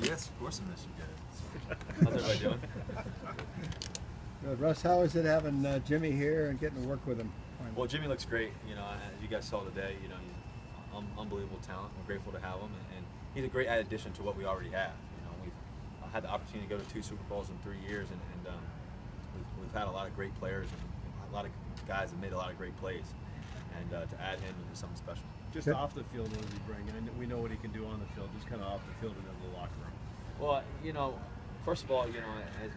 Yes, of course I miss you guys. How's everybody doing? Good. Russ, how is it having Jimmy here and getting to work with him? Well, Jimmy looks great. You know, as you guys saw today, you know, he's unbelievable talent. We're grateful to have him, and he's a great addition to what we already have. You know, we've had the opportunity to go to 2 Super Bowls in 3 years, and we've had a lot of great players and a lot of guys have made a lot of great plays. And to add him is something special. Just off the field, what does he bring? And we know what he can do on the field, just kind of off the field and in the locker room. Well, you know, first of all, you know,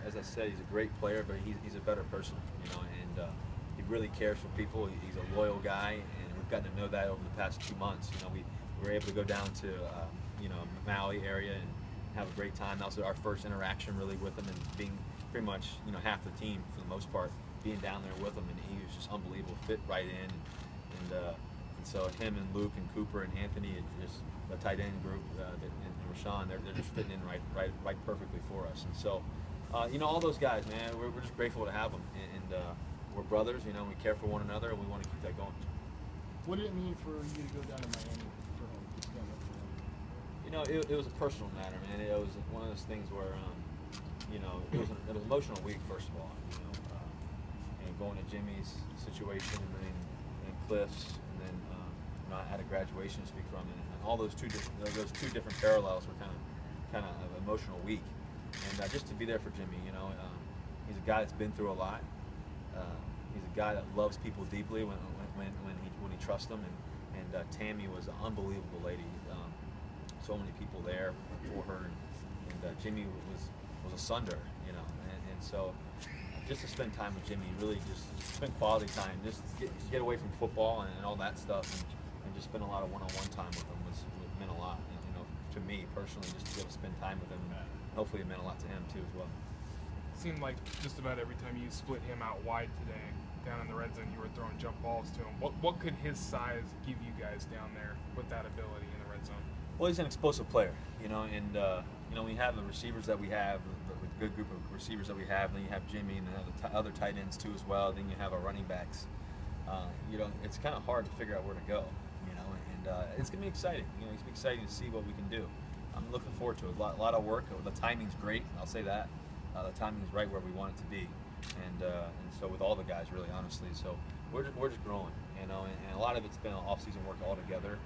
as I said, he's a great player, but he's a better person, you know, and he really cares for people. He's a loyal guy, and we've gotten to know that over the past 2 months. You know, we were able to go down to, you know, Maui area and have a great time. That was our first interaction really with him, and being pretty much, you know, half the team for the most part, being down there with him, and he was just unbelievable, fit right in. And so him and Luke and Cooper and Anthony, and just the tight end group, and Rashawn, they're just fitting in right perfectly for us. And so, you know, all those guys, man, we're just grateful to have them. And we're brothers, you know, we care for one another, and we want to keep that going. What did it mean for you to go down to Miami for him, to stand up for him? You know, it was a personal matter, man. It was one of those things where, you know, it was an emotional week, first of all. You know, and going to Jimmy's situation, and then Cliff's, and then you know, I had a graduation to speak from, and all those two different parallels were kind of an emotional week. And just to be there for Jimmy, you know, he's a guy that's been through a lot. He's a guy that loves people deeply when he trusts them, and Tammy was an unbelievable lady. So many people there for her, and Jimmy was asunder, you know, and so. Just to spend time with Jimmy, really just spend quality time, just get away from football and all that stuff, and just spend a lot of one-on-one time with him meant a lot. And, you know, to me personally, just to be able to spend time with him, hopefully it meant a lot to him too as well. Seemed like just about every time you split him out wide today, down in the red zone, you were throwing jump balls to him. What could his size give you guys down there with that ability in the red zone? Well, he's an explosive player, you know, and you know, we have the receivers that we have, the good group of receivers that we have, and then you have Jimmy and the other tight ends too as well. Then you have our running backs. You know, it's kind of hard to figure out where to go, you know, and it's gonna be exciting. You know, it's gonna be exciting to see what we can do. I'm looking forward to it. A lot of work. The timing's great. I'll say that. The timing is right where we want it to be, and so with all the guys, really, honestly. So we're just growing, you know, and a lot of it's been off-season work all together,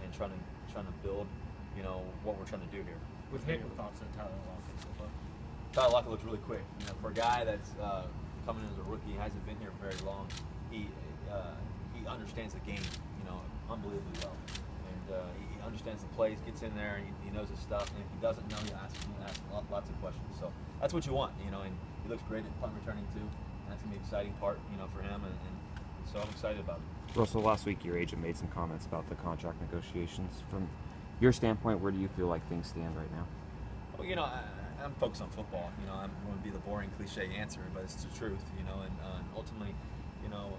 and trying to build, you know, what we're trying to do here. With your thoughts on Tyler Lockett so far? Tyler Lockett looks really quick. You know, for a guy that's coming in as a rookie, hasn't been here very long. He understands the game, you know, unbelievably well, and he understands the plays, gets in there, and he knows his stuff. And if he doesn't know, he asks lots of questions. So that's what you want, you know. And he looks great at punt returning too. And that's gonna be an exciting part, you know, for him. And so I'm excited about it. Russell, last week your agent made some comments about the contract negotiations. From your standpoint, where do you feel like things stand right now? Well, you know, I'm focused on football. You know, I'm going to be the boring, cliche answer, but it's the truth. You know, and ultimately, you know,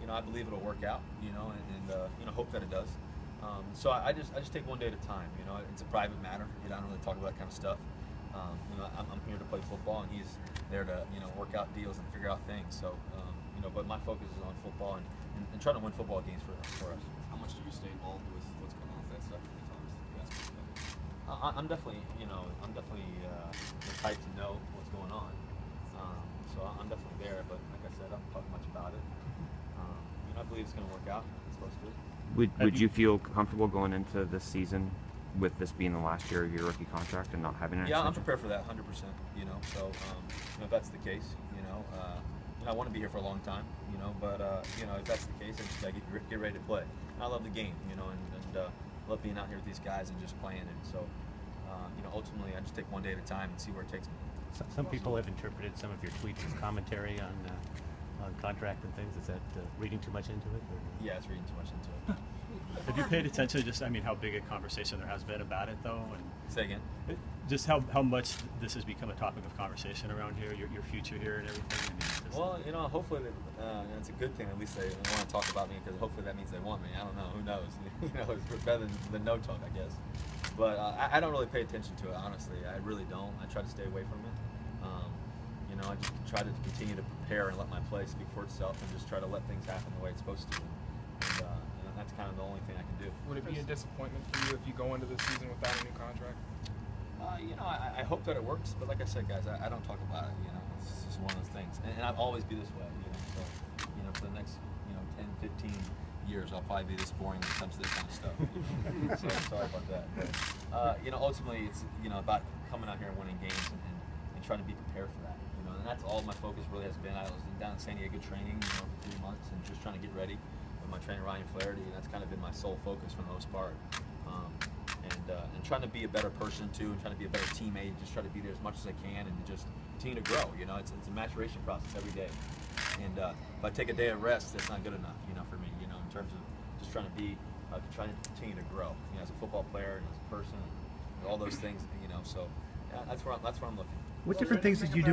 I believe it'll work out. You know, and you know, hope that it does. So I just take one day at a time. You know, it's a private matter. You know, I don't really talk about that kind of stuff. You know, I'm here to play football, and he's there to, you know, work out deals and figure out things. So you know, but my focus is on football and trying to win football games for us. How much do you stay involved with what's going on with that stuff? I'm definitely, you know, tight to know what's going on. So I'm definitely there, but like I said, I don't talk much about it. You know, I believe it's going to work out. It's supposed to. Would you feel comfortable going into this season with this being the last year of your rookie contract and not having an extension? I'm prepared for that, 100%. You know, so you know, if that's the case, you know, I want to be here for a long time. You know, but you know, if that's the case, I just got to get ready to play. And I love the game, you know, and love being out here with these guys and just playing. And so, you know, ultimately, I just take one day at a time and see where it takes me. Some people have interpreted some of your tweets as commentary on contract and things. Is that reading too much into it? Or? Yeah, it's reading too much into it. Have you paid attention to just, I mean, how big a conversation there has been about it, though? And say again? Just how much this has become a topic of conversation around here, your future here and everything? I mean, well, you know, hopefully it's a good thing. At least they want to talk about me, because hopefully that means they want me. I don't know. Who knows? You know, it's better than no talk, I guess. But I don't really pay attention to it, honestly. I really don't. I try to stay away from it. You know, I just try to continue to prepare and let my play speak for itself, and just try to let things happen the way it's supposed to. And you know, that's kind of the only thing I can do. Would it be a disappointment for you if you go into the season without a new contract? You know, I hope that it works, but like I said, guys, I don't talk about it. You know, it's just one of those things, and I'll always be this way. You know, so you know, for the next 10, 15 years, I'll probably be this boring when it comes to this kind of stuff. You know? So sorry about that. But, you know, ultimately, it's about coming out here and winning games and trying to be prepared for that. You know, and that's all my focus really has been. I was down in San Diego training, for 3 months, and just trying to get ready with my trainer Ryan Flaherty, and that's kind of been my sole focus for the most part. And trying to be a better person too, and trying to be a better teammate, just try to be there as much as I can, and just continue to grow. You know, it's a maturation process every day. And if I take a day of rest, that's not good enough. You know, for me. You know, in terms of just trying to continue to grow. You know, as a football player and as a person, and all those things. You know, so that's where I'm looking. What different things did you do